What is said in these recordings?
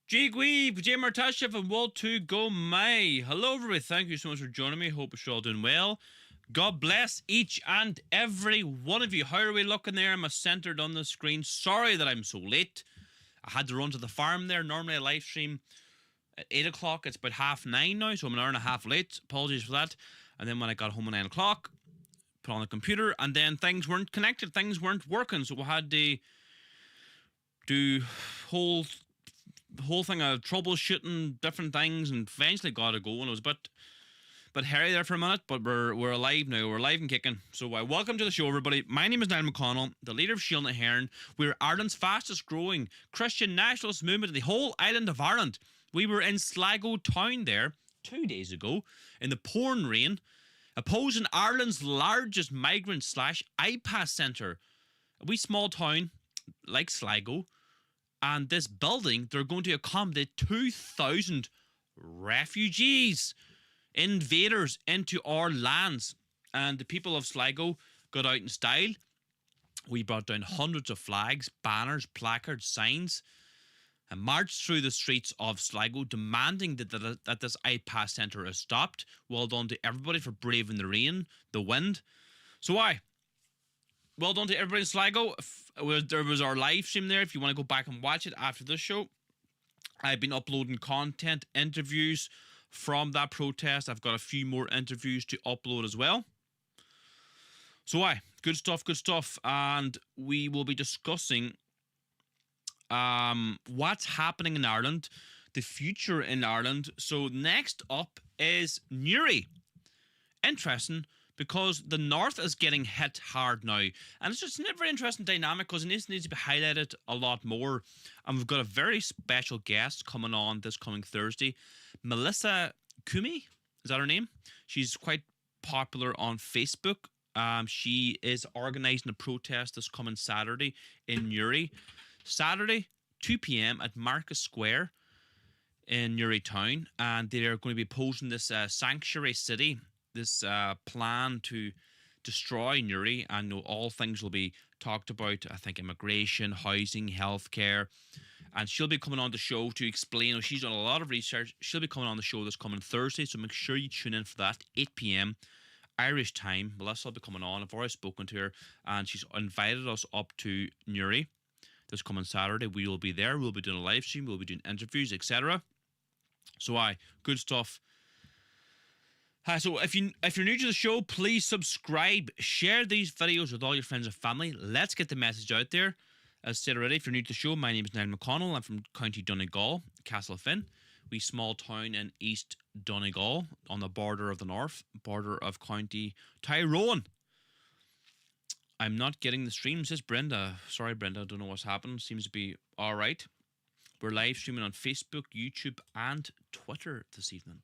Jake Weave, Jay Martashev, and Wall 2 Go May. Hello, everybody. Thank you so much for joining me. Hope you're all doing well. God bless each and every one of you. How are we looking there? I'm centered on the screen. Sorry that I'm so late. I had to run to the farm there. Normally I live stream at 8 o'clock. It's about 9:30 now, so I'm an hour and a half late. Apologies for that. And then when I got home at 9 o'clock, put on the computer, and then things weren't connected. Things weren't working, so we had to do whole thing of troubleshooting different things, and eventually got to go. And it was a bit hairy there for a minute, but we're alive now. We're alive and kicking. So welcome to the show, everybody. My name is Niall McConnell, the leader of Shield na HÉireann. We're Ireland's fastest growing Christian nationalist movement in the whole island of Ireland. We were in Sligo town there 2 days ago in the pouring rain, opposing Ireland's largest migrant / IPAS centre. A wee small town like Sligo. And this building, they're going to accommodate 2,000 refugees, invaders into our lands. And the people of Sligo got out in style. We brought down hundreds of flags, banners, placards, signs, and marched through the streets of Sligo demanding that this IPAS centre is stopped. Well done to everybody for braving the rain, the wind. So well done to everybody in Sligo. There was our live stream there. If you want to go back and watch it after this show, I've been uploading content, interviews from that protest. I've got a few more interviews to upload as well. So good stuff. And we will be discussing what's happening in Ireland, the future in Ireland. So next up is Newry. Interesting, because the north is getting hit hard now. And it's just a very interesting dynamic, because it needs to be highlighted a lot more. And we've got a very special guest coming on this coming Thursday. Melissa Kumi, is that her name? She's quite popular on Facebook. She is organising a protest this coming Saturday in Newry. Saturday, 2 p.m. at Marcus Square in Newry town. And they're going to be opposing this sanctuary city, this plan to destroy Newry, and all things will be talked about. I think immigration, housing, healthcare, and she'll be coming on the show to explain. She's done a lot of research. She'll be coming on the show this coming Thursday, so make sure you tune in for that. 8 p.m. Irish time. Melissa will be coming on. I've already spoken to her, and she's invited us up to Newry this coming Saturday. We will be there. We'll be doing a live stream. We'll be doing interviews, etc. So good stuff. So if you're new to the show, please subscribe, share these videos with all your friends and family. Let's get the message out there. As said already, if you're new to the show, my name is Niall McConnell. I'm from County Donegal, Castlefin, wee small town in East Donegal on the border of the north, border of County Tyrone. I'm not getting the stream, says Brenda. Sorry, Brenda, I don't know what's happened. Seems to be all right. We're live streaming on Facebook, YouTube, and Twitter this evening.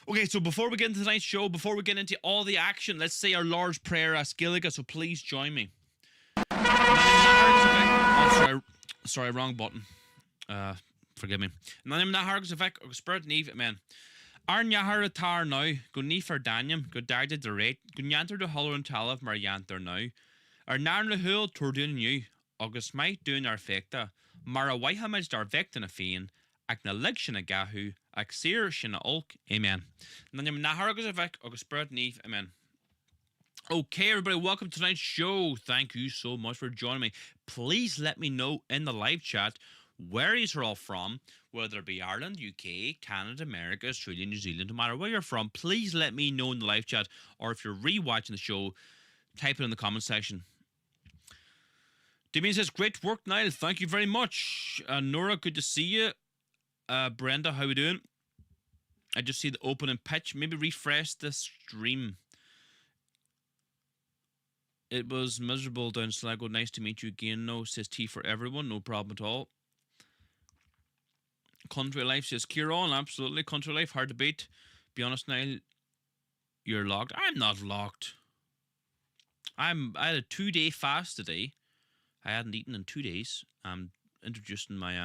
Okay, so before we get into tonight's show, before we get into all the action, let's say our Lord's Prayer as Gilliga, so please join me. Sorry, wrong button. Forgive me. Nanim na hargus effect or spirit neve, amen. Arn yahar atar now, go nefer danium, go darda de rate, go nyanter de holler and talav mar yanter now. Ar narn le hul tordun you, August might doing our fecta, mar a waihamage dar vectin a fian. Acknowledge na gahu, axir shina ulk, amen. Nanim na hargus effect or spirit neve, amen. Okay, everybody, welcome to tonight's show. Thank you so much for joining me. Please let me know in the live chat where you're all from, whether it be Ireland, UK, Canada, America, Australia, New Zealand, no matter where you're from. Please let me know in the live chat, or if you're rewatching the show, type it in the comment section. Damien says, great work, Niall. Thank you very much. Nora, good to see you. Brenda, how we doing? I just see the opening pitch. Maybe refresh the stream. It was miserable down Sligo. Nice to meet you again. No, says tea for everyone. No problem at all. Country Life says, Kieran, absolutely. Country Life, hard to beat. Be honest, Niall, you're locked. I'm not locked. I had a 2-day fast today. I hadn't eaten in 2 days. I'm introducing my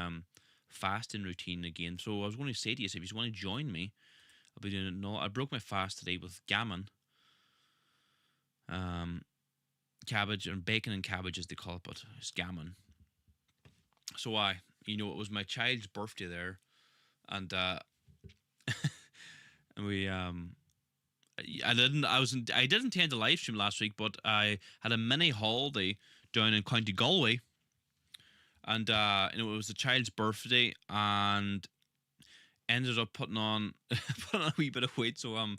fasting routine again. So I was going to say to you, if you want to join me, I'll be doing it. No, I broke my fast today with gammon. Cabbage and bacon and cabbage as they call it, but it's gammon. So you know, it was my child's birthday there, and and we I didn't attend the live stream last week, but I had a mini holiday down in County Galway, and you know, it was the child's birthday, and ended up putting on putting on a wee bit of weight, so I'm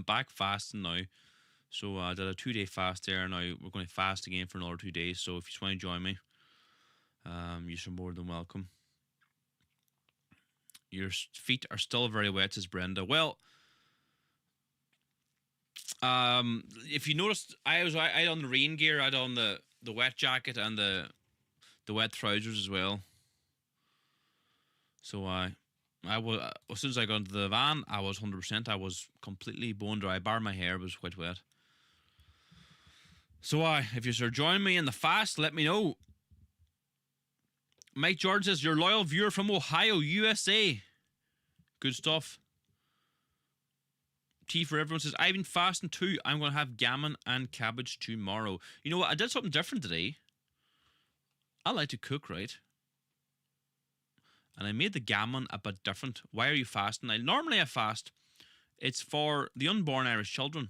back fasting now. So I did a 2-day fast there. Now we're going to fast again for another 2 days. So if you just want to join me, you're more than welcome. Your feet are still very wet, says Brenda. Well, if you noticed, I had on the rain gear, I had on the wet jacket and the wet trousers as well. So I was, as soon as I got into the van, I was 100%. I was completely bone dry. Bar my hair was quite wet. So if you sort join me in the fast, let me know. Mike George says, your loyal viewer from Ohio, USA. Good stuff. Tea for everyone says, I've been fasting too. I'm going to have gammon and cabbage tomorrow. You know what? I did something different today. I like to cook, right? And I made the gammon a bit different. Why are you fasting? Normally I fast. It's for the unborn Irish children.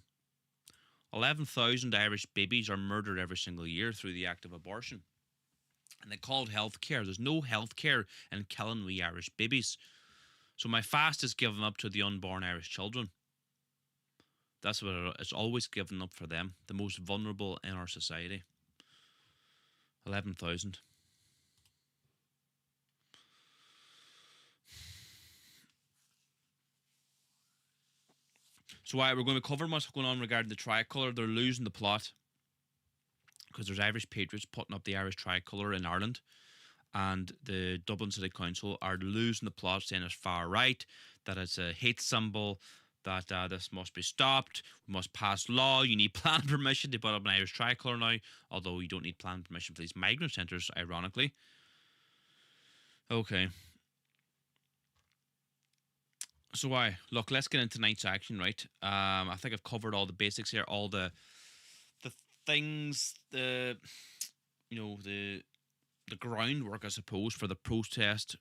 11,000 Irish babies are murdered every single year through the act of abortion. And they call it healthcare. There's no healthcare in killing wee Irish babies. So my fast is given up to the unborn Irish children. That's what it's always given up for them, the most vulnerable in our society. 11,000. So we're going to cover what's going on regarding the Tricolour. They're losing the plot because there's Irish patriots putting up the Irish Tricolour in Ireland, and the Dublin City Council are losing the plot, saying it's far right, that it's a hate symbol, that this must be stopped, we must pass law, you need planning permission to put up an Irish Tricolour now, although you don't need planning permission for these migrant centres, ironically. Okay. So look, let's get into tonight's action, right? I think I've covered all the basics here, all the things, the groundwork, I suppose, for the protest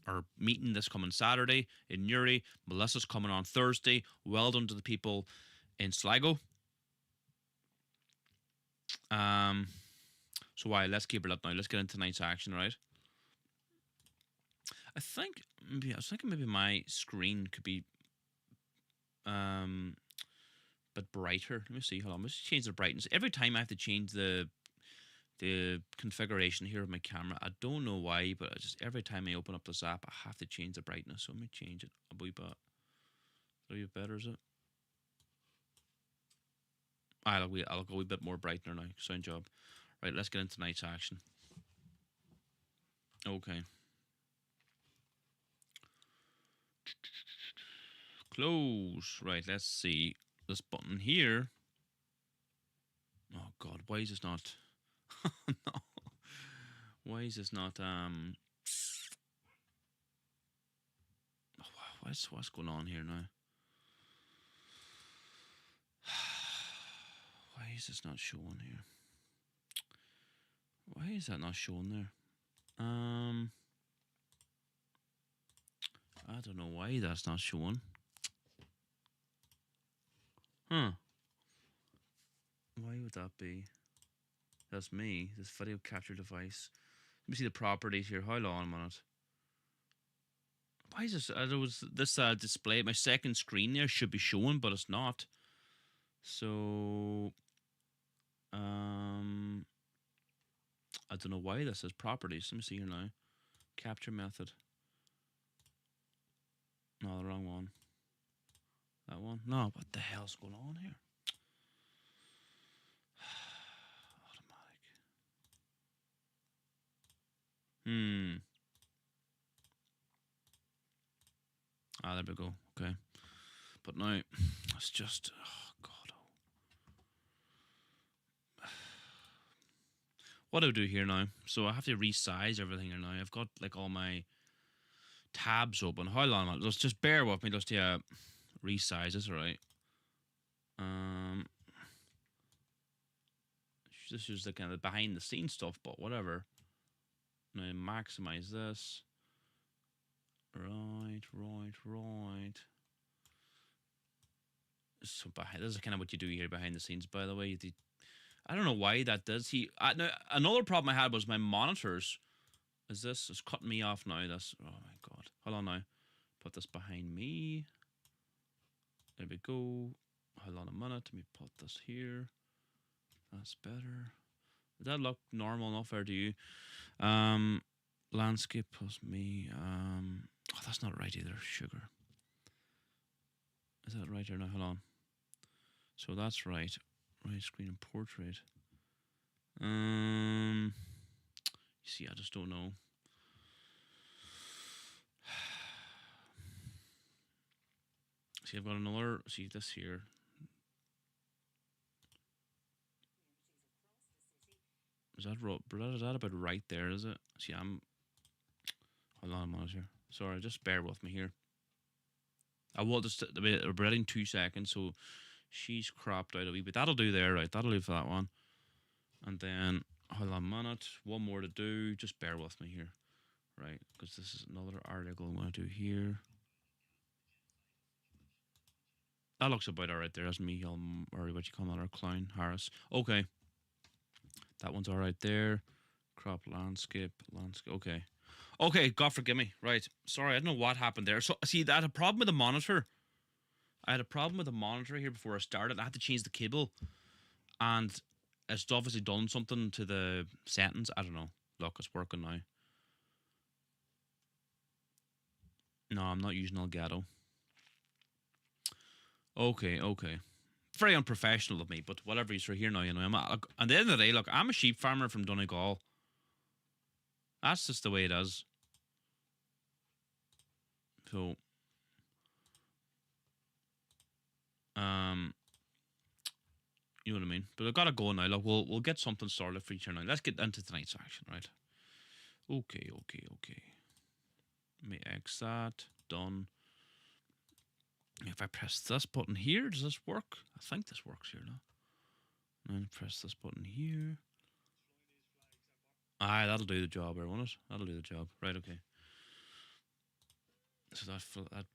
or meeting this coming Saturday in Newry. Melissa's coming on Thursday. Well done to the people in Sligo. So let's keep it up now. Let's get into tonight's action, right? I was thinking maybe my screen could be bit brighter. Let me see. Hold on. Let's change the brightness. Every time I have to change the configuration here of my camera. I don't know why, but every time I open up this app, I have to change the brightness. So let me change it a wee bit. Is that a wee better, is it? I'll go a wee bit more brightener now. Sound job. Right, let's get into tonight's action. Okay. Close. Right, let's see. This button here. Oh God, why is this not? No. Why is this not? What's going on here now? Why is this not showing here? Why is that not showing there? I don't know why that's not showing. Huh. Why would that be? That's me. This video capture device. Let me see the properties here. Hold on a minute. Why is this? There was this display. My second screen there should be showing, but it's not. So, I don't know why this says properties. Let me see here now. Capture method. No, the wrong one. That one? No, what the hell's going on here? Automatic. There we go. Okay. But now, it's just... Oh, God. What do I do here now? So I have to resize everything here now. I've got, like, all my tabs open. Hold on a minute. Just bear with me. Just resize this, alright? This is the kind of behind the scenes stuff, but whatever. Now maximize this. Right. So this is kind of what you do here behind the scenes, by the way. I don't know why that does. Now, another problem I had was my monitors. It's cutting me off now. Oh my god. Hold on now. Put this behind me. There we go. Hold on a minute. Let me put this here. That's better. Does that look normal enough, or do you? Landscape plus me. Oh, that's not right either. Sugar. Is that right or not? Hold on. So that's right. Right screen and portrait. You see, I just don't know. See, I've got another. See this here. Is that about right there? Is it? See, hold on a minute here. Sorry, just bear with me here. I will just we're in 2 seconds, so she's cropped out a wee bit. That'll do there, right? That'll do for that one. And then hold on a minute. One more to do. Just bear with me here, right? Because this is another article I'm going to do here. That looks about alright there. That's me, or what you call that, our clown, Harris. Okay. That one's alright there. Crop landscape. Okay. Okay, God forgive me. Right. Sorry, I don't know what happened there. So, see, I had a problem with the monitor. I had a problem with the monitor here before I started. I had to change the cable. And it's obviously done something to the settings. I don't know. Look, it's working now. No, I'm not using Elgato. Okay. Very unprofessional of me, but whatever. You're here now, you know. At the end of the day, look, I'm a sheep farmer from Donegal. That's just the way it is. So, you know what I mean. But I've got to go now. Look, we'll get something started for each other now. Let's get into tonight's action, right? Okay. Let me X that. Done. If I press this button here, does this work? I think this works here now. And then press this button here. Aye, that'll do the job, won't it? That'll do the job. Right, okay. So that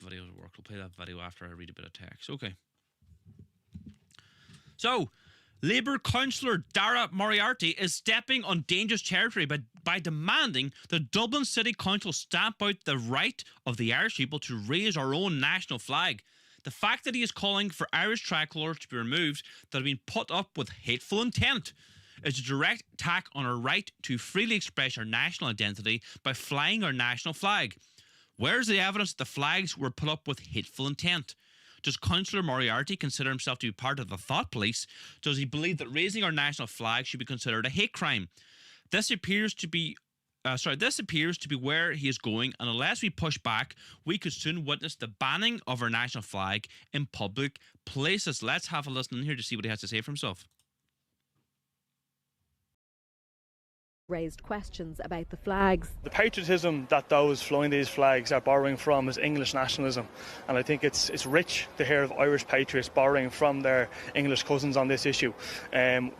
video will work. We'll play that video after I read a bit of text. Okay. So, Labour councillor Dara Moriarty is stepping on dangerous territory by demanding the Dublin City Council stamp out the right of the Irish people to raise our own national flag. The fact that he is calling for Irish tricolours to be removed that have been put up with hateful intent is a direct attack on our right to freely express our national identity by flying our national flag. Where's the evidence that the flags were put up with hateful intent? Does Councillor Moriarty consider himself to be part of the thought police? Does he believe that raising our national flag should be considered a hate crime? This appears to be where he is going, and unless we push back, we could soon witness the banning of our national flag in public places. Let's have a listen in here to see what he has to say for himself. Raised questions about the flags. The patriotism that those flying these flags are borrowing from is English nationalism, and I think it's rich to hear of Irish patriots borrowing from their English cousins on this issue.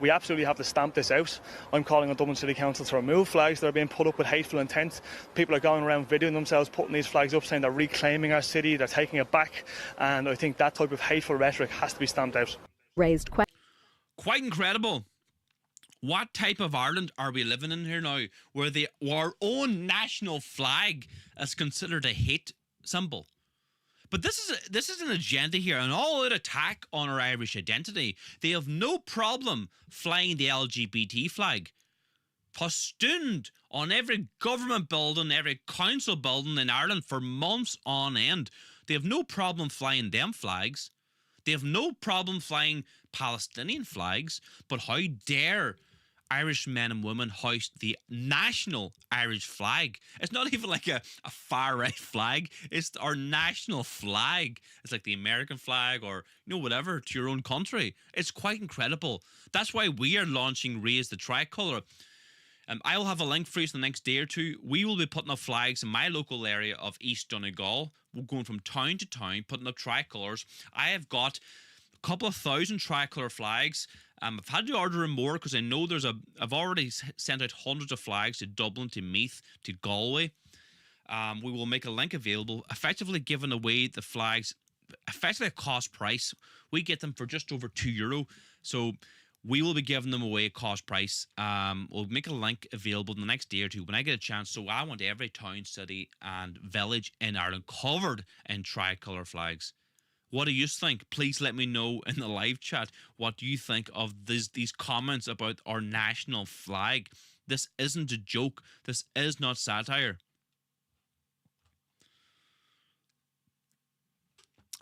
We absolutely have to stamp this out. I'm calling on Dublin City Council to remove flags that are being put up with hateful intent. People are going around videoing themselves putting these flags up, saying they're reclaiming our city, they're taking it back, and I think that type of hateful rhetoric has to be stamped out. Raised Quite incredible. What type of Ireland are we living in here now, where our own national flag is considered a hate symbol? But this is an agenda here, an all-out attack on our Irish identity. They have no problem flying the LGBT flag, festooned on every government building, every council building in Ireland for months on end. They have no problem flying them flags. They have no problem flying Palestinian flags. But how dare Irish men and women hoist the national Irish flag? It's not even like a far-right flag. It's our national flag. It's like the American flag or, whatever, to your own country. It's quite incredible. That's why we are launching Raise the Tricolour. I will have a link for you in the next day or two. We will be putting up flags in my local area of East Donegal. We're going from town to town, putting up tricolours. I have got couple of thousand tricolour flags. I've had to order more because I know I've already sent out hundreds of flags to Dublin, to Meath, to Galway. We will make a link available, effectively giving away the flags, effectively a cost price. We get them for just over €2. So we will be giving them away at cost price. We'll make a link available in the next day or two when I get a chance. So I want every town, city and village in Ireland covered in tricolour flags. What do you think? Please let me know in the live chat. What do you think of these comments about our national flag? This isn't a joke. This is not satire.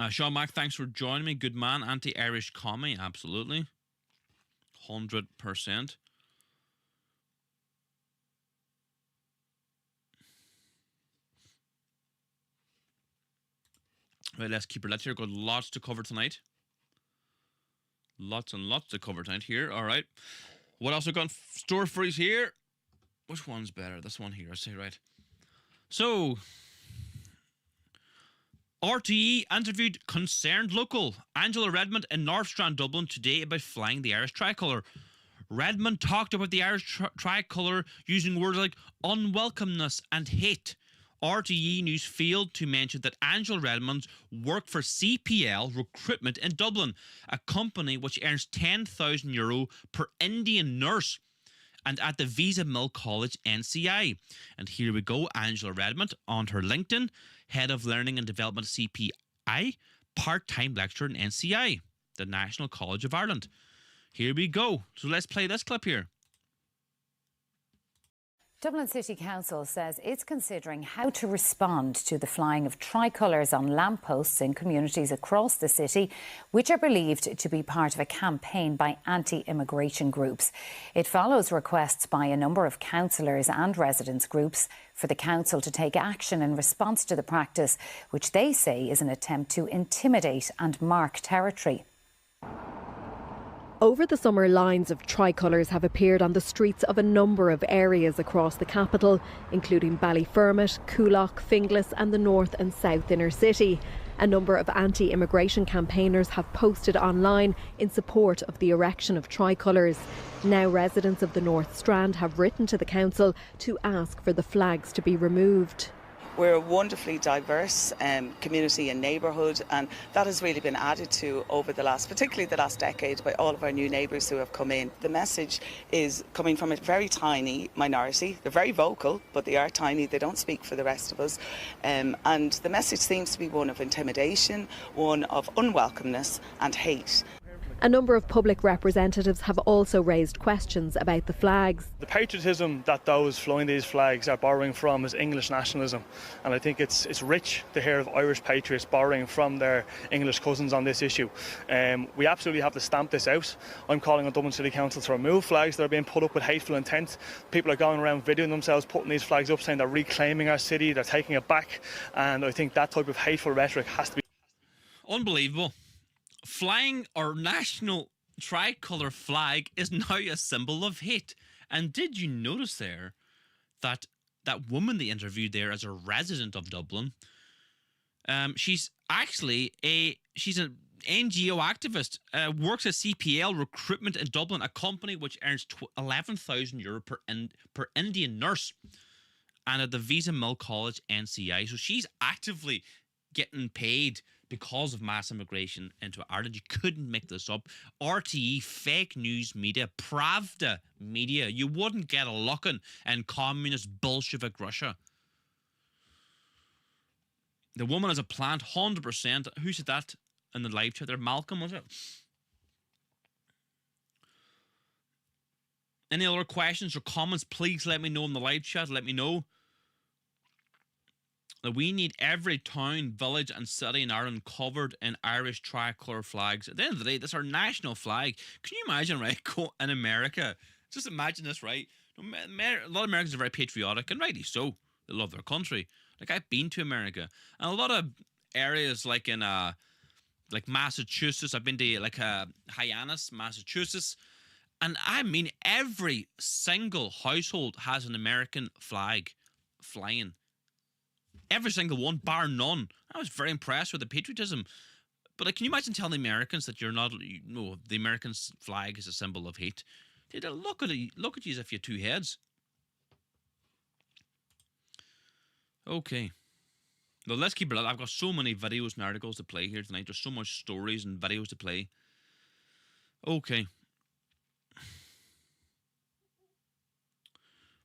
Sean Mack, thanks for joining me. Good man. Anti-Irish commie. Absolutely. 100%. Right, let's keep it lit here. Got lots to cover tonight. Lots and lots to cover tonight here. All right. What else we got in store for us here? Which one's better? This one here, I say, right. So, RTE interviewed concerned local Angela Redmond in North Strand, Dublin today about flying the Irish tricolour. Redmond talked about the Irish tricolour using words like unwelcomeness and hate. RTE News failed to mention that Angela Redmond worked for CPL Recruitment in Dublin, a company which earns €10,000 per Indian nurse, and at the Visa Mill College NCI. And here we go, Angela Redmond on her LinkedIn, Head of Learning and Development CPI, part-time lecturer in NCI, the National College of Ireland. Here we go. So let's play this clip here. Dublin City Council says it's considering how to respond to the flying of tricolours on lampposts in communities across the city, which are believed to be part of a campaign by anti-immigration groups. It follows requests by a number of councillors and residents groups for the council to take action in response to the practice, which they say is an attempt to intimidate and mark territory. Over the summer, lines of tricolours have appeared on the streets of a number of areas across the capital, including Ballyfermot, Coolock, Finglas and the north and south inner city. A number of anti-immigration campaigners have posted online in support of the erection of tricolours. Now residents of the North Strand have written to the council to ask for the flags to be removed. We're a wonderfully diverse community and neighbourhood, and that has really been added to over particularly the last decade, by all of our new neighbours who have come in. The message is coming from a very tiny minority. They're very vocal, but they are tiny. They don't speak for the rest of us. And the message seems to be one of intimidation, one of unwelcomeness and hate. A number of public representatives have also raised questions about the flags. The patriotism that those flying these flags are borrowing from is English nationalism, and I think it's rich to hear of Irish patriots borrowing from their English cousins on this issue. We absolutely have to stamp this out. I'm calling on Dublin City Council to remove flags that are being put up with hateful intent. People are going around videoing themselves putting these flags up, saying they're reclaiming our city, they're taking it back, and I think that type of hateful rhetoric has to be... Unbelievable. Flying our national tricolour flag is now a symbol of hate. And did you notice there that that woman they interviewed there as a resident of Dublin, she's actually she's an NGO activist, works at CPL Recruitment in Dublin, a company which earns €11,000 per Indian nurse, and at the Visa Mill College NCI. So she's actively getting paid because of mass immigration into Ireland. You couldn't make this up. RTE, fake news media, Pravda media. You wouldn't get a looking in communist Bolshevik Russia. The woman has a plant, 100%. Who said that in the live chat there? Malcolm, was it? Any other questions or comments, please let me know in the live chat. Let me know. That we need every town, village and city in Ireland covered in Irish tricolour flags. At the end of the day, this is our national flag. Can you imagine, right, in America? Just imagine this, right? A lot of Americans are very patriotic, and rightly so. They love their country. Like, I've been to America. And a lot of areas like in like Massachusetts, I've been to like Hyannis, Massachusetts. And I mean, every single household has an American flag flying. Every single one, bar none. I was very impressed with the patriotism. But like, can you imagine telling the Americans that you're not, the American flag is a symbol of hate? They'd look at you as if you had two heads. Okay. Well, let's keep it up. I've got so many videos and articles to play here tonight. There's so much stories and videos to play. Okay.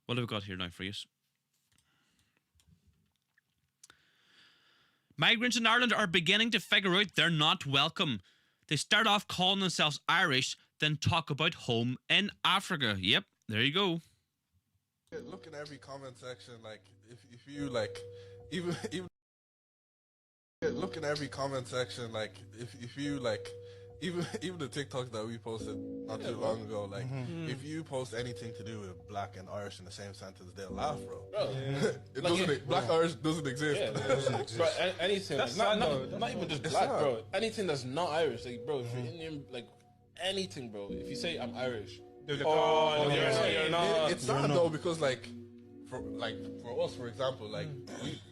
What have we got here now for you? Migrants in Ireland are beginning to figure out they're not welcome. They start off calling themselves Irish, then talk about home in Africa. Yep, there you go. Look in every comment section, like if you like, even look in every comment section, like if you like, even the TikToks that we posted not too long ago, like if you post anything to do with black and Irish in the same sentence, they'll laugh, bro. It Like, doesn't. Black Irish doesn't exist. Yeah, it doesn't exist. Bro, anything. That's Like, sad, though. not even just It's black, sad. bro. Anything that's not Irish, like, bro, if you're Indian, like, anything, bro. If you say I'm Irish, They're like, you're not. It's sad though, because like for us, for example, like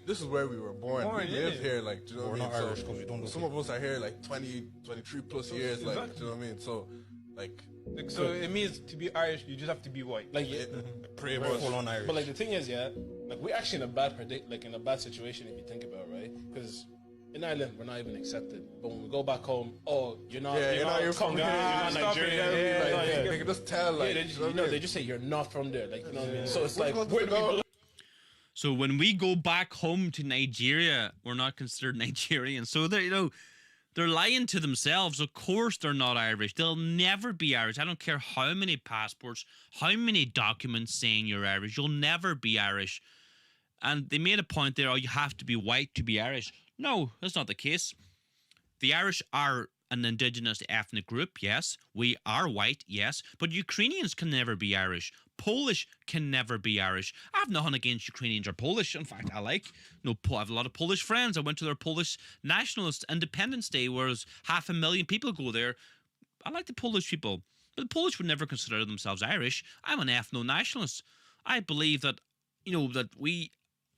this is where we were born. We live yeah. here, like, do you know We're what I not mean? Irish 'cause we don't look Some of us are here like 20, 23 plus years, like, Exactly. do you know what I mean? So, like, Like, so it means to be Irish, you just have to be white. Like, yeah, Pretty much. Full on Irish. but like the thing is, yeah, like we're actually in a bad in a bad situation if you think about it, right? Because in Ireland we're not even accepted, but when we go back home, you're not. you're from Tongan, here, you're not stop it, Nigerian. yeah, like, yeah, they can just tell, like, they do just, you know what I mean? they just say you're not from there, like, you know what I mean? So it's Where's like, the where do we go? belong? So when we go back home to Nigeria, we're not considered Nigerian. So they're lying to themselves. Of course they're not Irish. They'll never be Irish. I don't care how many passports, how many documents saying you're Irish. You'll never be Irish. And they made a point there, you have to be white to be Irish. No, that's not the case. The Irish are an indigenous ethnic group, yes. We are white, yes. But Ukrainians can never be Irish. Polish can never be Irish. I have nothing against Ukrainians or Polish. In fact, I have a lot of Polish friends. I went to their Polish Nationalist Independence Day, whereas 500,000 people go there. I like the Polish people. But the Polish would never consider themselves Irish. I'm an ethno-nationalist. I believe that, that we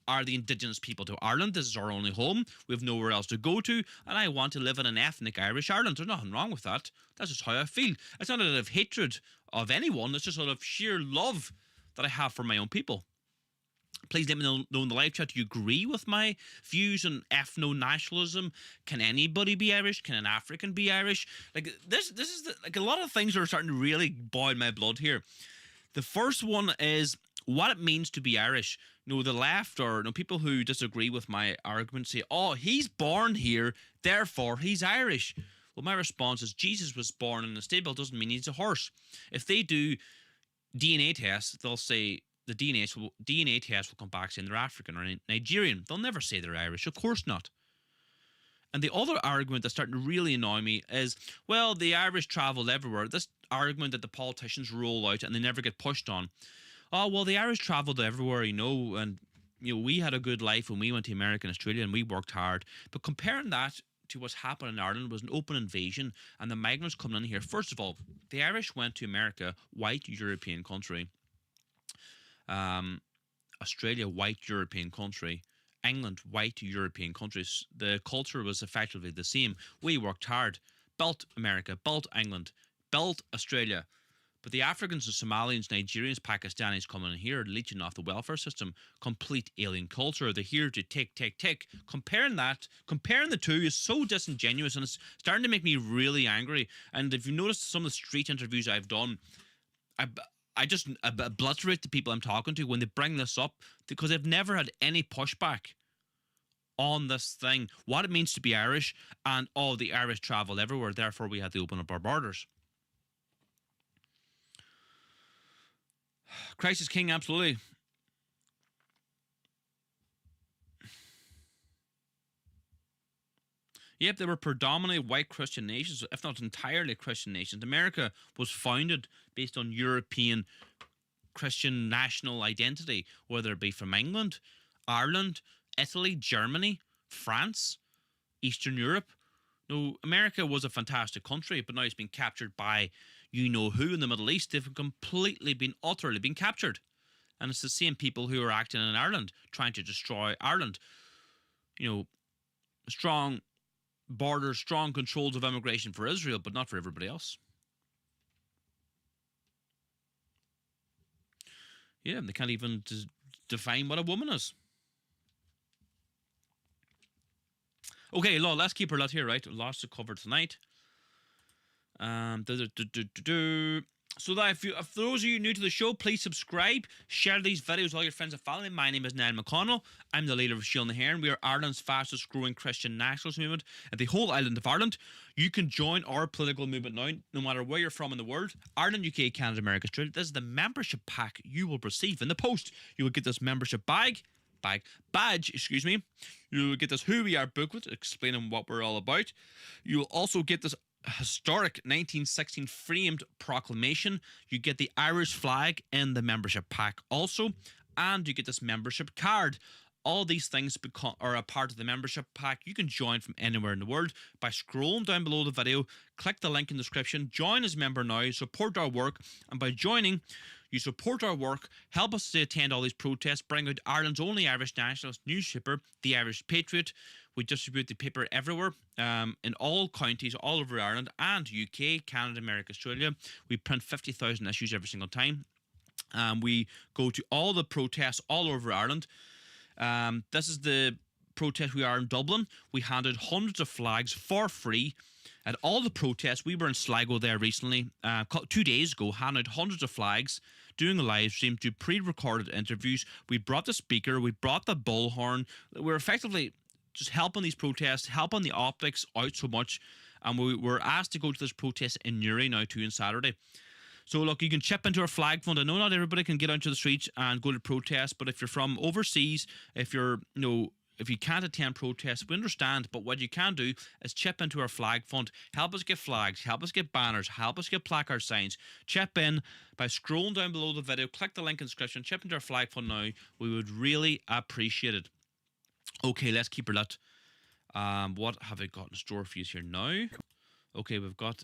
are the indigenous people to Ireland. This is our only home. We have nowhere else to go to, and I want to live in an ethnic Irish Ireland. There's nothing wrong with that. That's just how I feel. It's not out of hatred of anyone. It's just out of sheer love that I have for my own people. Please let me know in the live chat, do you agree with my views on ethno-nationalism? Can anybody be Irish? Can an African be Irish? Like, this is like a lot of things are starting to really boil my blood here. The first one is what it means to be Irish. The left or people who disagree with my argument say, he's born here, therefore he's Irish. Well, my response is Jesus was born in a stable doesn't mean he's a horse. If they do DNA tests, they'll say the DNA test will come back saying they're African or Nigerian. They'll never say they're Irish. Of course not. And the other argument that's starting to really annoy me is, well, the Irish travel everywhere. This argument that the politicians roll out and they never get pushed on. Oh, well, the Irish travelled everywhere, and, we had a good life when we went to America and Australia and we worked hard. But comparing that to what's happened in Ireland was an open invasion and the migrants coming in here. First of all, the Irish went to America, white European country. Australia, white European country. England, white European countries. The culture was effectively the same. We worked hard, built America, built England, built Australia. But the Africans and Somalians, Nigerians, Pakistanis coming in here, leeching off the welfare system, complete alien culture. They're here to take. Comparing the two is so disingenuous, and it's starting to make me really angry. And if you notice some of the street interviews I've done, I just obliterate the people I'm talking to when they bring this up because they've never had any pushback on this thing, what it means to be Irish, and the Irish travel everywhere, therefore we had to open up our borders. Christ is king, absolutely. Yep, they were predominantly white Christian nations, if not entirely Christian nations. America was founded based on European Christian national identity, whether it be from England, Ireland, Italy, Germany, France, Eastern Europe. No, America was a fantastic country, but now it's been captured by you-know-who in the Middle East. They've utterly been captured. And it's the same people who are acting in Ireland, trying to destroy Ireland. Strong border strong controls of immigration for Israel, but not for everybody else. Yeah, they can't even define what a woman is. Okay, let's keep her lot here, right? Lots to cover tonight. So that if those of you new to the show, please subscribe, share these videos with all your friends and family. My name is Niall McConnell. I'm the leader of Shield and Heron. We are Ireland's fastest growing Christian nationalist movement in the whole island of Ireland. You can join our political movement now, no matter where you're from in the world. Ireland, UK, Canada, America, Australia. This is the membership pack you will receive in the post. You will get this membership badge. You will get this Who We Are booklet explaining what we're all about. You will also get this historic 1916 framed proclamation. You get the Irish flag in the membership pack also, and you get this membership card. All these things are a part of the membership pack. You can join from anywhere in the world by scrolling down below the video, click the link in the description, join as a member now, support our work, and by joining, you support our work, help us to attend all these protests, bring out Ireland's only Irish nationalist newspaper, The Irish Patriot. We distribute the paper everywhere, in all counties, all over Ireland and UK, Canada, America, Australia. We print 50,000 issues every single time. We go to all the protests all over Ireland. This is the protest we are in Dublin. We handed hundreds of flags for free at all the protests. We were in Sligo there recently, 2 days ago, handed hundreds of flags, doing a live stream, do pre-recorded interviews. We brought the speaker, we brought the bullhorn. We're effectively just helping these protests, helping the optics out so much. And we were asked to go to this protest in Newry now too on Saturday. So look, you can chip into our flag fund. I know not everybody can get out to the streets and go to protests, but if you're from overseas, if you're, if you can't attend protests, we understand, but what you can do is chip into our flag fund. Help us get flags, help us get banners, help us get placard signs. Chip in by scrolling down below the video, click the link in the description, chip into our flag fund now. We would really appreciate it. Okay, let's keep her lit. What have I got in store for you here now? Okay, we've got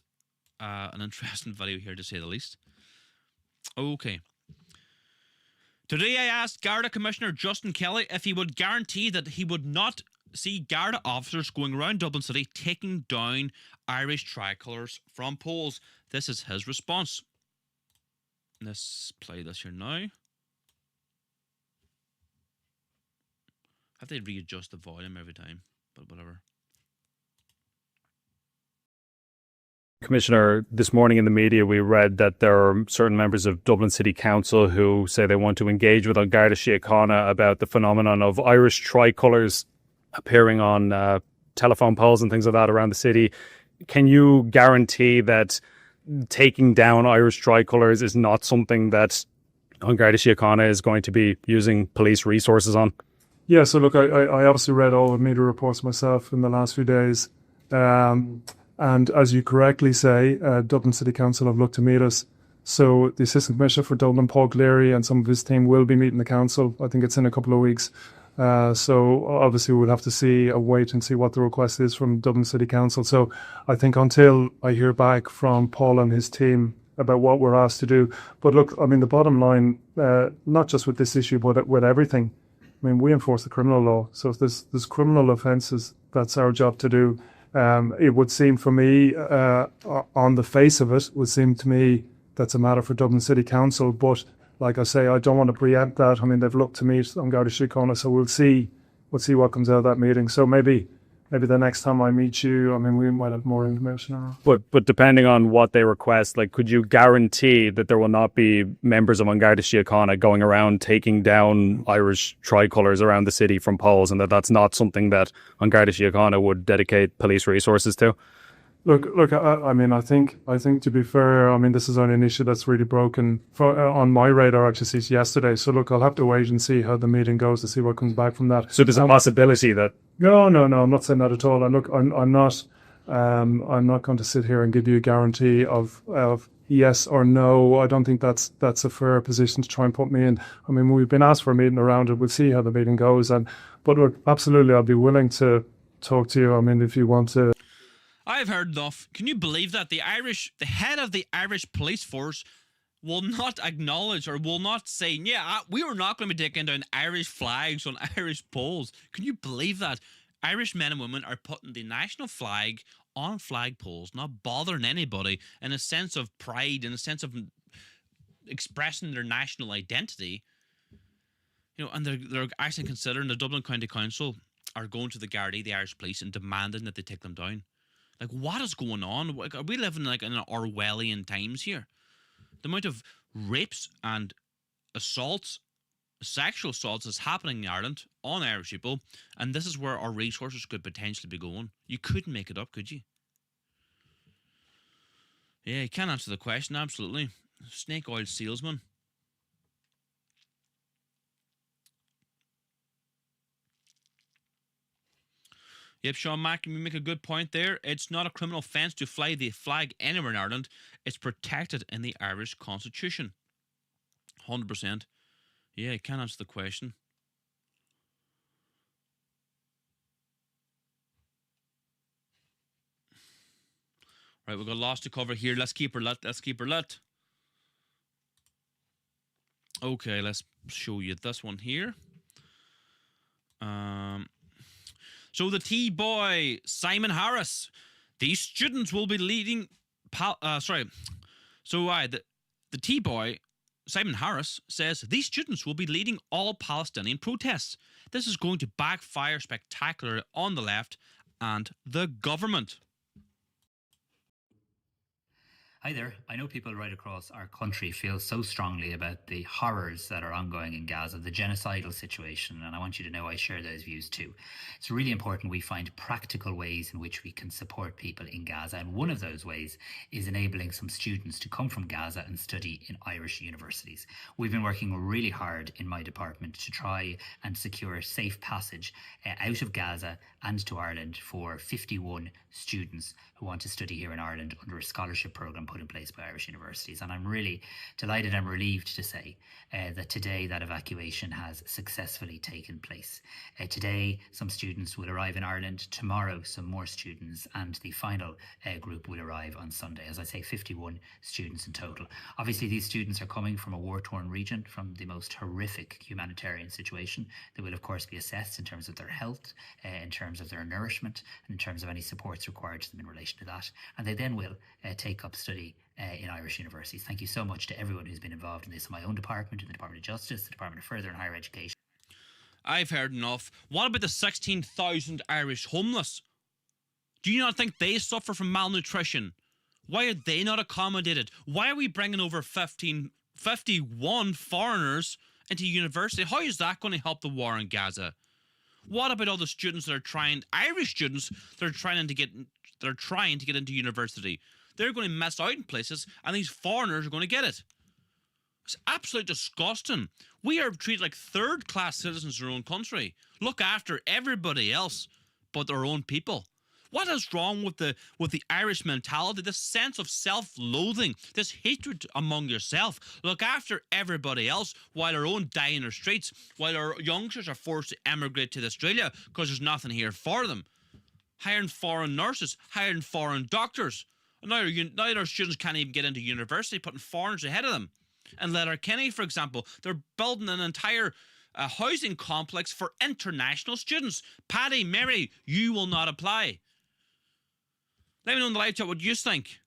an interesting video here to say the least. Okay. Today I asked Garda Commissioner Justin Kelly if he would guarantee that he would not see Garda officers going around Dublin City taking down Irish tricolours from poles. This is his response. Let's play this here now. I have to readjust the volume every time, but whatever. Commissioner, this morning in the media we read that there are certain members of Dublin City Council who say they want to engage with Garda Síochána about the phenomenon of Irish tricolours appearing on telephone poles and things like that around the city. Can you guarantee that taking down Irish tricolours is not something that Garda Síochána is going to be using police resources on? Yeah, so look, I obviously read all the media reports myself in the last few days. And as you correctly say, Dublin City Council have looked to meet us. So the Assistant Commissioner for Dublin, Paul Cleary, and some of his team will be meeting the council. I think it's in a couple of weeks. So obviously we'll have to wait and see what the request is from Dublin City Council. So I think until I hear back from Paul and his team about what we're asked to do. But look, I mean, the bottom line, not just with this issue, but with everything, I mean, we enforce the criminal law. So if there's criminal offences, that's our job to do. It would seem for me, on the face of it, would seem to me that's a matter for Dublin City Council. But like I say, I don't want to preempt that. I mean, they've looked to meet on Garda Síochána, so we'll see what comes out of that meeting. So maybe the next time I meet you, I mean, we might have more information. But depending on what they request, like, could you guarantee that there will not be members of Garda Síochána going around taking down Irish tricolours around the city from poles, and that's not something that Garda Síochána would dedicate police resources to? Look. I mean, I think to be fair, I mean, this is only an issue that's really broken on my radar actually since yesterday. So look, I'll have to wait and see how the meeting goes to see what comes back from that. So there's a possibility that. No, I'm not saying that at all. And look, I'm not going to sit here and give you a guarantee of yes or no. I don't think that's a fair position to try and put me in. I mean, we've been asked for a meeting around it. We'll see how the meeting goes. But look, absolutely, I'll be willing to talk to you. I mean, if you want to. I've heard enough. Can you believe that the head of the Irish police force will not acknowledge or will not say, yeah, we are not going to be taking down Irish flags on Irish poles? Can you believe that? Irish men and women are putting the national flag on flagpoles, not bothering anybody, in a sense of pride, in a sense of expressing their national identity. And they're actually considering, the Dublin County Council are going to the Gardaí, the Irish police, and demanding that they take them down. Like, what is going on? Like, are we living like in Orwellian times here? The amount of rapes and assaults, sexual assaults, is happening in Ireland on Irish people, and this is where our resources could potentially be going. You couldn't make it up, could you? Yeah, you can't answer the question, absolutely. Snake oil salesman. Yep, Sean Mack, you make a good point there. It's not a criminal offence to fly the flag anywhere in Ireland. It's protected in the Irish Constitution. 100%. Yeah, you can't answer the question. Right, we've got lots to cover here. Let's keep her lit. Okay, let's show you this one here. So the T-boy, Simon Harris. These students will be leading... the T-boy, Simon Harris, says these students will be leading all Palestinian protests. This is going to backfire spectacularly on the left and the government. Hi there. I know people right across our country feel so strongly about the horrors that are ongoing in Gaza, the genocidal situation, and I want you to know I share those views too. It's really important we find practical ways in which we can support people in Gaza, and one of those ways is enabling some students to come from Gaza and study in Irish universities. We've been working really hard in my department to try and secure safe passage out of Gaza and to Ireland for 51 students who want to study here in Ireland under a scholarship programme put in place by Irish universities. And I'm really delighted and relieved to say that today that evacuation has successfully taken place. Today some students will arrive in Ireland, tomorrow some more students, and the final group will arrive on Sunday. As I say, 51 students in total. Obviously these students are coming from a war-torn region, from the most horrific humanitarian situation. They will of course be assessed in terms of their health, in terms of their nourishment, and in terms of any supports required to them in relation to that. And they then will take up study in Irish universities. Thank you so much to everyone who's been involved in this, in my own department, in the Department of Justice, the Department of Further and Higher Education. I've heard enough. What about the 16,000 Irish homeless? Do you not think they suffer from malnutrition? Why are they not accommodated? Why are we bringing over 51 foreigners into university? How is that going to help the war in Gaza? What about all the students that are trying, Irish students that are trying to get into university? They're going to miss out in places, and these foreigners are going to get it. It's absolutely disgusting. We are treated like third-class citizens in our own country. Look after everybody else but their own people. What is wrong with the Irish mentality? This sense of self-loathing, this hatred among yourself. Look after everybody else while our own die in our streets, while our youngsters are forced to emigrate to Australia because there's nothing here for them. Hiring foreign nurses, hiring foreign doctors. Now our students can't even get into university, putting foreigners ahead of them. And Letterkenny, for example, they're building an entire housing complex for international students. Paddy, Mary, you will not apply. Let me know in the live chat what you think.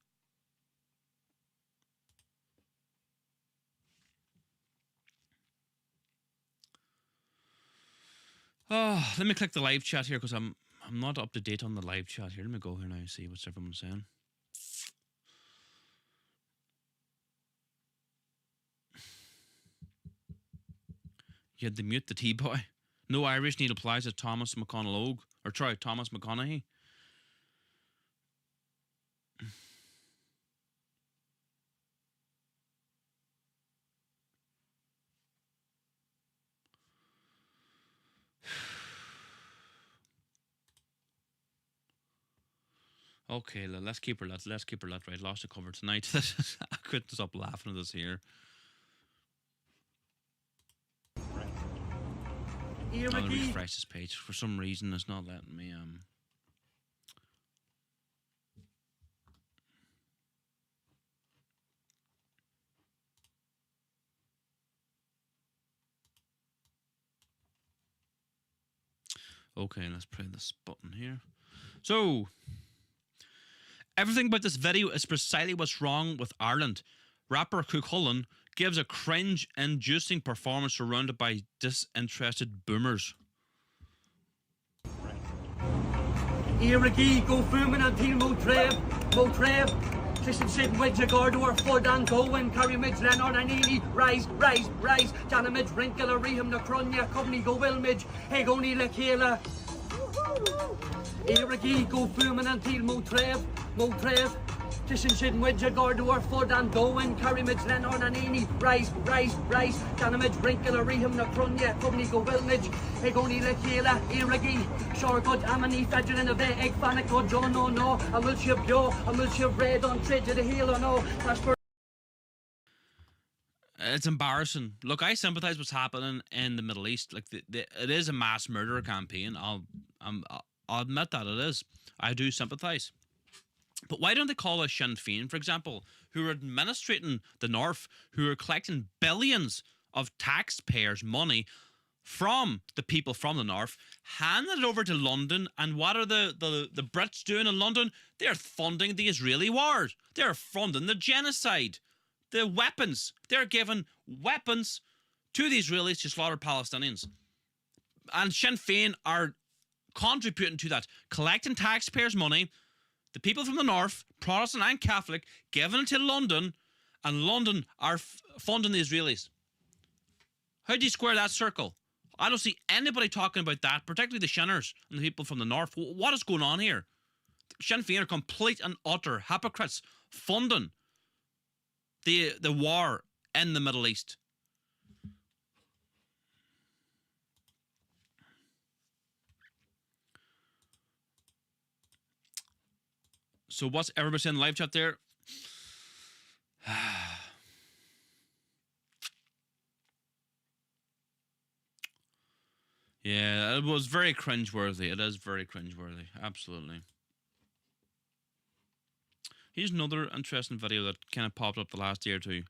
Oh, let me click the live chat here because I'm not up to date on the live chat here. Let me go here now and see what's everyone saying. You had to mute the T-boy. No Irish need applies to Thomas McConaughey. Or try Thomas McConaughey. Okay, let's keep her lit. Right, lost the cover tonight. I couldn't stop laughing at this here. I'm going to refresh this page. For some reason, it's not letting me... Okay, let's play this button here. So, everything about this video is precisely what's wrong with Ireland. Rapper Tricolour gives a cringe-inducing performance surrounded by disinterested boomers. Irigi, go fuming until Motreb. Christian Shit, Wedge, Gordor, Ford and Gowen, Carry Midge, Leonard and Ely, Rise, Jana Midge, Wrinkle, Reham, Nacronia, Company, Go Wilmidge, Hegoni, Lekela. Irigi, go fuming until Motreb. Christian Shit, Wedge, Gordor, Ford and Gowen, Carry Midge, Leonard and Ely, Rise, Jana Midge, Wrinkle, Reham, Nacronia, Company, Go Wilmidge, Hegoni, Lekela, Irigi, Sure good, Amani, Fedrin in a bit, Egg Fanic, God, John, no, a Mulchip Yo, a Mulchip Red on Trade to the Heel, no, that's for. It's embarrassing. Look, I sympathise what's happening in the Middle East. Like, it is a mass murder campaign. I'll admit that it is. I do sympathise. But why don't they call us Sinn Féin, for example, who are administrating the North, who are collecting billions of taxpayers' money from the people from the North, handing it over to London, and what are the Brits doing in London? They're funding the Israeli wars. They're funding the genocide. The weapons. They're giving weapons to the Israelis to slaughter Palestinians. And Sinn Féin are contributing to that, collecting taxpayers' money, the people from the North, Protestant and Catholic, giving it to London, and London are funding the Israelis. How do you square that circle? I don't see anybody talking about that, particularly the Shinners and the people from the North. What is going on here? Sinn Féin are complete and utter hypocrites funding the war in the Middle East. So what's everybody saying in the live chat there? Yeah, it was very cringeworthy. It is very cringeworthy. Absolutely. Here's another interesting video that kind of popped up the last day or two.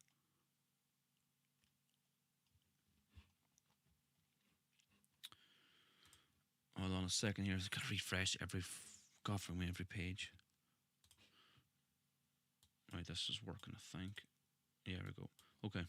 Hold on a second here. I've got to refresh every page. Right, this is working, I think. Yeah, there we go. Okay.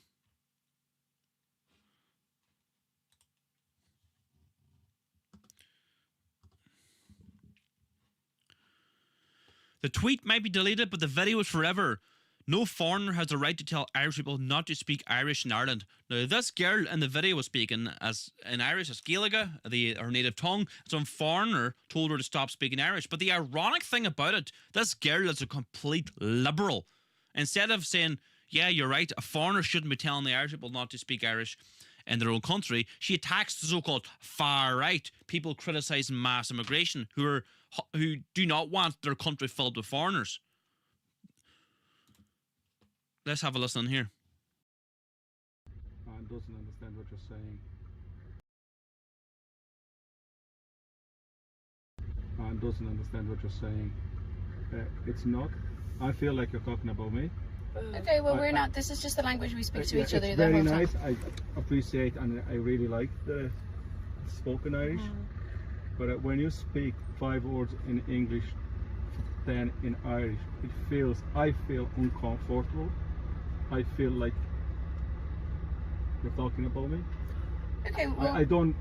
The tweet might be deleted, but the video is forever. No foreigner has the right to tell Irish people not to speak Irish in Ireland. Now, this girl in the video was speaking as in Irish, as Gaelic, her native tongue. Some foreigner told her to stop speaking Irish. But the ironic thing about it, this girl is a complete liberal. Instead of saying, yeah, you're right, a foreigner shouldn't be telling the Irish people not to speak Irish in their own country, she attacks the so-called far right, people criticising mass immigration, who do not want their country filled with foreigners. Let's have a listen here. Man doesn't understand what you're saying. Man doesn't understand what you're saying. It's not. I feel like you're talking about me. Okay, well, we're not. This is just the language we speak to each other. It's very nice. I appreciate and I really like the spoken Irish. But when you speak 5 words in English, 10 in Irish, I feel uncomfortable. I feel like you're talking about me. Okay, well, I don't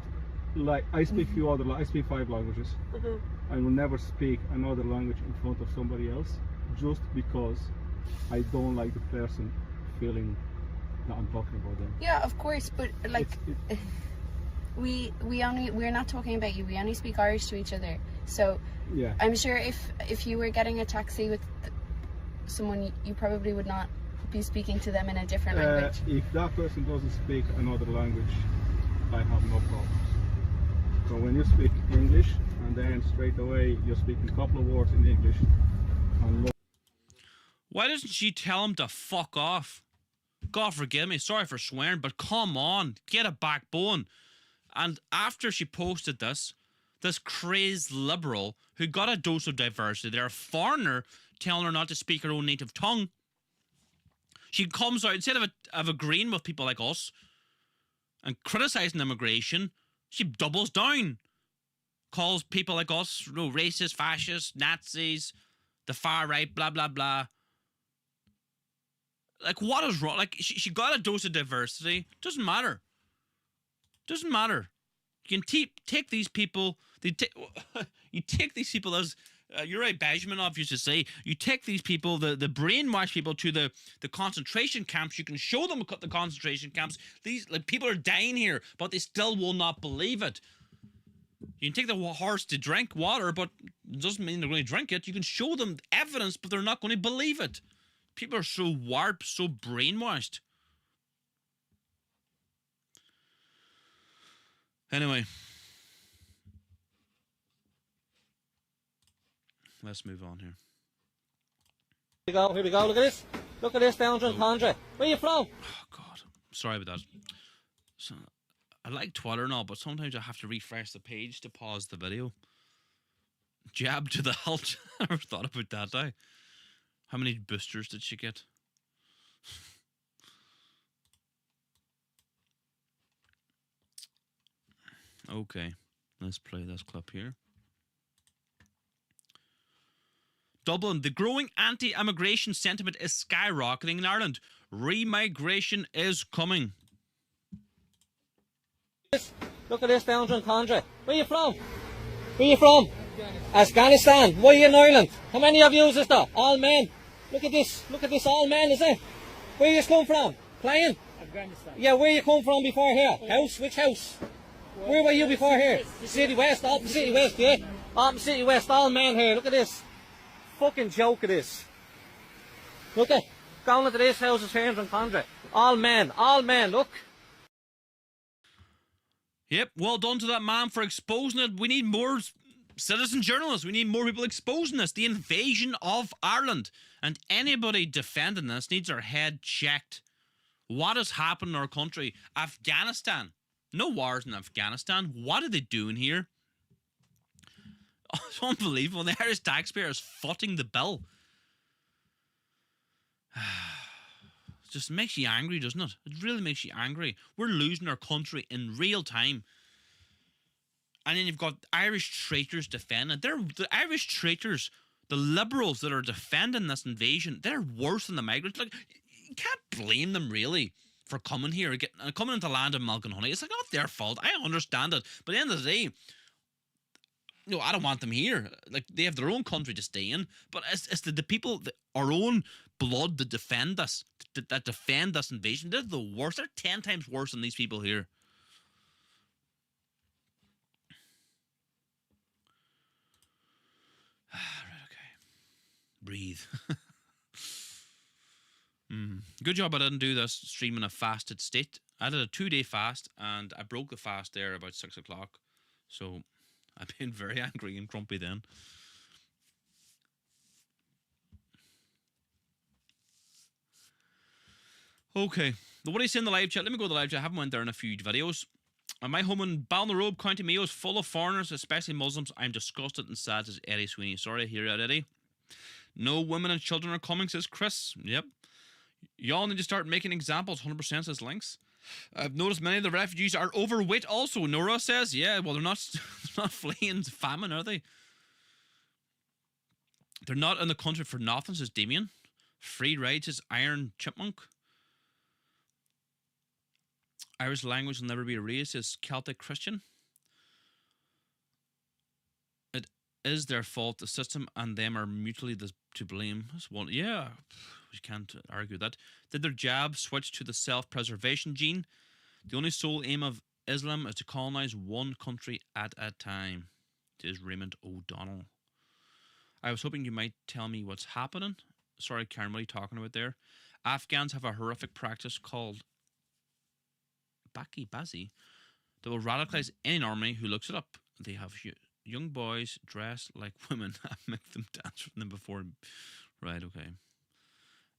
like. I speak I speak 5 languages. I will never speak another language in front of somebody else, just because I don't like the person feeling that I'm talking about them. Yeah, of course, but like we're not talking about you. We only speak Irish to each other. So yeah, I'm sure if you were getting a taxi with someone, you probably would not be speaking to them in a different language. If that person doesn't speak another language, I have no problems. So when you speak English and then straight away you're speaking a couple of words in English, and why doesn't she tell him to fuck off? God forgive me, sorry for swearing, but come on, get a backbone. And after she posted this crazed liberal who got a dose of diversity, they're a foreigner telling her not to speak her own native tongue, she comes out, instead of agreeing with people like us and criticising immigration, she doubles down calls people like us, racist, fascist, Nazis, the far right, blah, blah, blah. Like, what is wrong? Like, she got a dose of diversity. Doesn't matter. Doesn't matter. You can take these people. You take these people as Yuri Bezmenov used to say. You take these people, the brainwashed people, to the concentration camps. You can show them the concentration camps. These people are dying here, but they still will not believe it. You can take the horse to drink water, but it doesn't mean they're going to drink it. You can show them evidence, but they're not going to believe it. People are so warped, so brainwashed. Anyway, let's move on here. Here we go. Look at this. Look at this down in Condra. Where are you from? Oh, God. Sorry about that. So, I like Twitter and all, but sometimes I have to refresh the page to pause the video. Jab to the hilt. I never thought about that, eh? How many boosters did she get? Okay, let's play this clip here. Dublin, the growing anti-immigration sentiment is skyrocketing in Ireland. Remigration is coming. Look at this down in Condra. Where are you from? Where are you from? Afghanistan. Why are you in Ireland? How many of you is this? All men. Look at this. Look at this. All men, is it? Where you come from? Playing? Afghanistan. Yeah, where you come from before here? House? Which house? Where were you before here? City West. Up the City West, yeah? Up the City West. All men here. Look at this. Fucking joke of this. Look at. Going into this house is here in Condra. All men. All men. Look. Yep, well done to that man for exposing it. We need more citizen journalists. We need more people exposing this. The invasion of Ireland. And anybody defending this needs their head checked. What has happened in our country? Afghanistan. No wars in Afghanistan. What are they doing here? Oh, it's unbelievable. The Irish taxpayer is footing the bill. It just makes you angry, doesn't it? It really makes you angry. We're losing our country in real time. And then you've got Irish traitors defending. They're the Irish traitors, the liberals that are defending this invasion. They're worse than the migrants. Like, you can't blame them really for coming here, coming into the land of milk and honey. It's like not their fault. I understand it, but at the end of the day, no, I don't want them here. Like, they have their own country to stay in. But it's the people, our own blood, that defend us, that defend this invasion. They're the worst. They're 10 times worse than these people here. Right, okay. Breathe. Good job I didn't do this stream in a fasted state. I did a 2-day fast, and I broke the fast there about 6 o'clock. So I've been very angry and grumpy then. Okay. What do you say in the live chat? Let me go to the live chat. I haven't went there in a few videos. My home in Balnarobe, County Mayo, is full of foreigners, especially Muslims. I'm disgusted and sad, says Eddie Sweeney. Sorry to hear that, Eddie. No women and children are coming, says Chris. Yep. Y'all need to start making examples, 100%, says Lynx. I've noticed many of the refugees are overweight also, Nora says. Yeah, well, they're not fleeing famine, are they? They're not in the country for nothing, says Damien. Free rides, says Iron Chipmunk. Irish language will never be erased, says Celtic Christian. It is their fault. The system and them are mutually to blame. Well, yeah, we can't argue that. Did their jab switch to the self-preservation gene? The only sole aim of Islam is to colonize one country at a time. Says Raymond O'Donnell. I was hoping you might tell me what's happening. Sorry, Karen, what are you talking about there? Afghans have a horrific practice called Baki Bazi that will radicalize any army who looks it up. They have young boys dressed like women and make them dance with them before. Right, okay.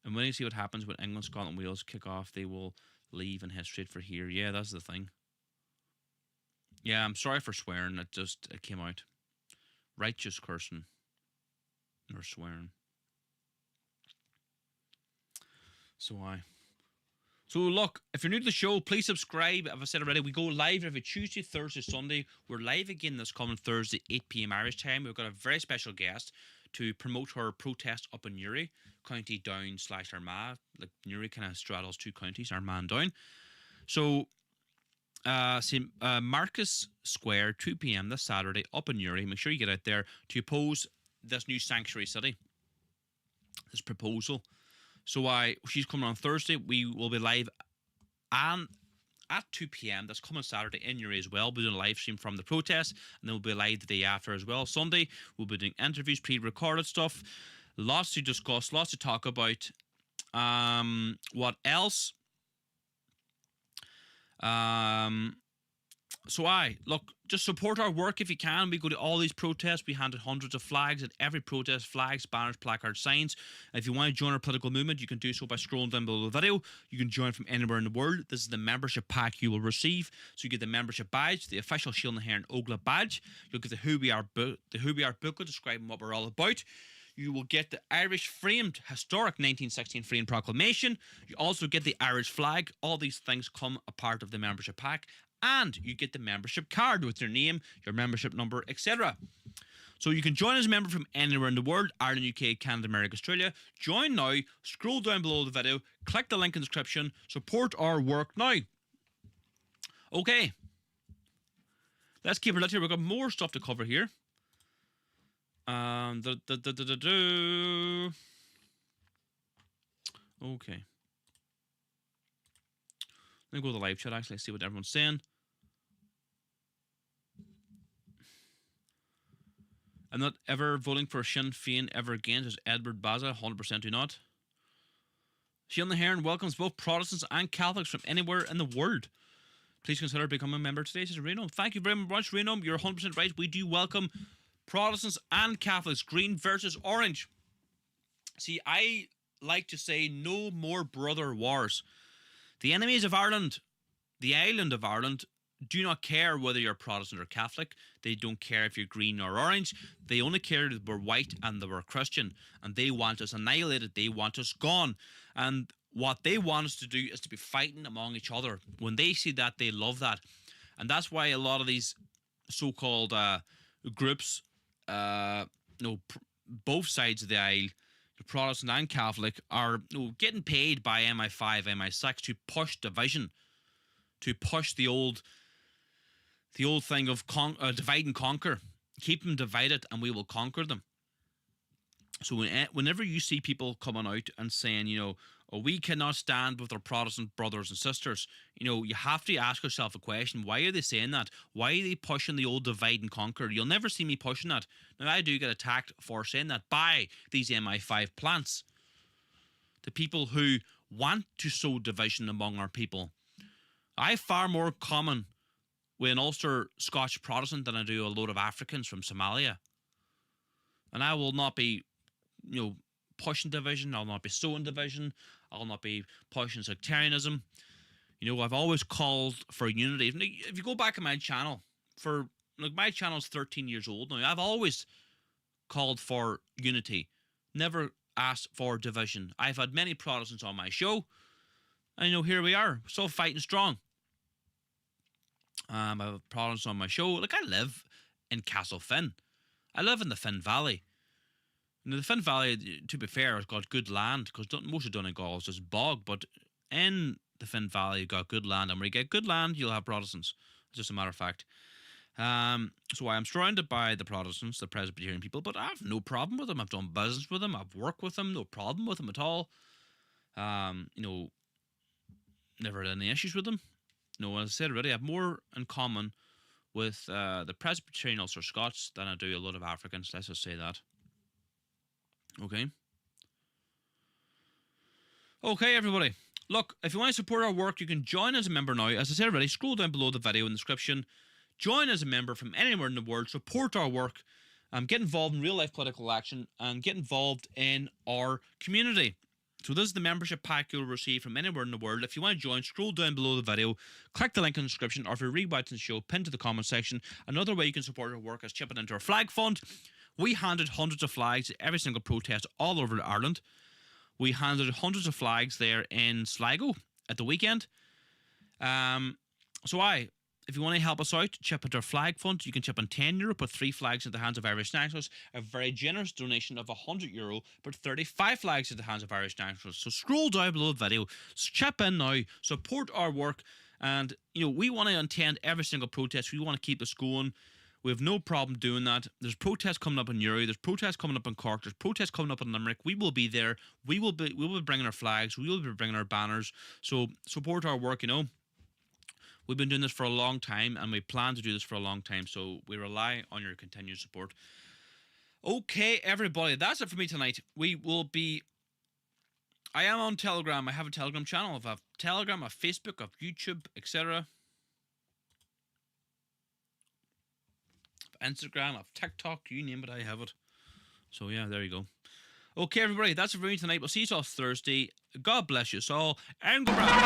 And when you see what happens when England, Scotland, Wales kick off, they will leave and head straight for here. Yeah, that's the thing. Yeah, I'm sorry for swearing. It came out. Righteous cursing. Or swearing. So So look, if you're new to the show, please subscribe. As I said already, we go live every Tuesday, Thursday, Sunday. We're live again this coming Thursday, 8 p.m. Irish time. We've got a very special guest to promote her protest up in Newry, County Down / Armagh. Like Newry kind of straddles two counties, Armagh and Down. So, Marcus Square, 2 p.m. this Saturday up in Newry. Make sure you get out there to oppose this new sanctuary city, this proposal. So she's coming on Thursday. We will be live and at 2 p.m. That's coming Saturday in Newry as well. We'll be doing a live stream from the protest, and then we'll be live the day after as well. Sunday, we'll be doing interviews, pre-recorded stuff. Lots to discuss, lots to talk about. What else? Look, just support our work if you can. We go to all these protests. We handed hundreds of flags at every protest, flags, banners, placards, signs. If you want to join our political movement, you can do so by scrolling down below the video. You can join from anywhere in the world. This is the membership pack you will receive. So you get the membership badge, the official Shield and Hair and Ogla badge. You'll get the Who We Are booklet describing what we're all about. You will get the Irish framed historic 1916 Freedom Proclamation. You also get the Irish flag. All these things come a part of the membership pack. And you get the membership card with your name, your membership number, etc. So you can join as a member from anywhere in the world, Ireland, UK, Canada, America, Australia. Join now, scroll down below the video, click the link in the description, support our work now. Okay. Let's keep it lit here. We've got more stuff to cover here. Okay. Let me go to the live chat actually, see what everyone's saying. I'm not ever voting for Sinn Féin ever again, says Edward Baza, 100% do not. Shield and Hair welcomes both Protestants and Catholics from anywhere in the world. Please consider becoming a member today, says Reno. Thank you very much, Reno. You're 100% right. We do welcome Protestants and Catholics, green versus orange. See, I like to say no more brother wars. The enemies of Ireland, the island of Ireland, do not care whether you're Protestant or Catholic. They don't care if you're green or orange. They only care that we're white and that we're Christian. And they want us annihilated. They want us gone. And what they want us to do is to be fighting among each other. When they see that, they love that. And that's why a lot of these so-called groups, both sides of the aisle, the Protestant and Catholic, are getting paid by MI5, MI6 to push division, to push the old thing of divide and conquer. Keep them divided and we will conquer them. So whenever you see people coming out and saying, we cannot stand with our Protestant brothers and sisters, you have to ask yourself a question. Why are they saying that? Why are they pushing the old divide and conquer? You'll never see me pushing that. Now, I do get attacked for saying that by these MI5 plants. The people who want to sow division among our people. I have far more common with an Ulster Scotch Protestant than I do a load of Africans from Somalia. And I will not be, pushing division. I'll not be sowing division. I'll not be pushing sectarianism. I've always called for unity. If you go back on my channel, my channel's 13 years old now. I've always called for unity. Never asked for division. I've had many Protestants on my show. And here we are, still fighting strong. I have Protestants on my show. I live in Castlefin. I live in the Finn Valley. The Finn Valley, to be fair, has got good land, because most of Donegal is just bog, but in the Finn Valley, you've got good land, and when you get good land, you'll have Protestants. It's just a matter of fact. So I'm surrounded by the Protestants, the Presbyterian people, but I have no problem with them. I've done business with them. I've worked with them. No problem with them at all. Never had any issues with them. As I said already, I have more in common with the Presbyterian Ulster Scots than I do a lot of Africans. Let's just say that. Okay, everybody. Look, if you want to support our work, you can join as a member now. As I said already, scroll down below the video in the description. Join as a member from anywhere in the world. Support our work. Get involved in real-life political action and get involved in our community. So this is the membership pack you'll receive from anywhere in the world. If you want to join, scroll down below the video, click the link in the description, or if you're rewatching the show, pin to the comment section. Another way you can support our work is chipping into our flag fund. We handed hundreds of flags at every single protest all over Ireland. We handed hundreds of flags there in Sligo at the weekend. If you want to help us out, chip at our flag fund. You can chip on €10, put 3 flags in the hands of Irish nationals. A very generous donation of €100, put 35 flags in the hands of Irish nationals. So scroll down below the video, chip in now, support our work. And, we want to attend every single protest. We want to keep this going. We have no problem doing that. There's protests coming up in Uri. There's protests coming up in Cork. There's protests coming up in Limerick. We will be there. We will be bringing our flags. We will be bringing our banners. So support our work, We've been doing this for a long time, and we plan to do this for a long time, so we rely on your continued support. Okay, everybody, that's it for me tonight. I am on Telegram. I have a Telegram channel. I have Telegram, I have Facebook, I have YouTube, etc. I have Instagram, I have TikTok, you name it, I have it. So yeah, there you go. Okay, everybody, that's it for me tonight. We'll see you all Thursday. God bless you all, and goodbye.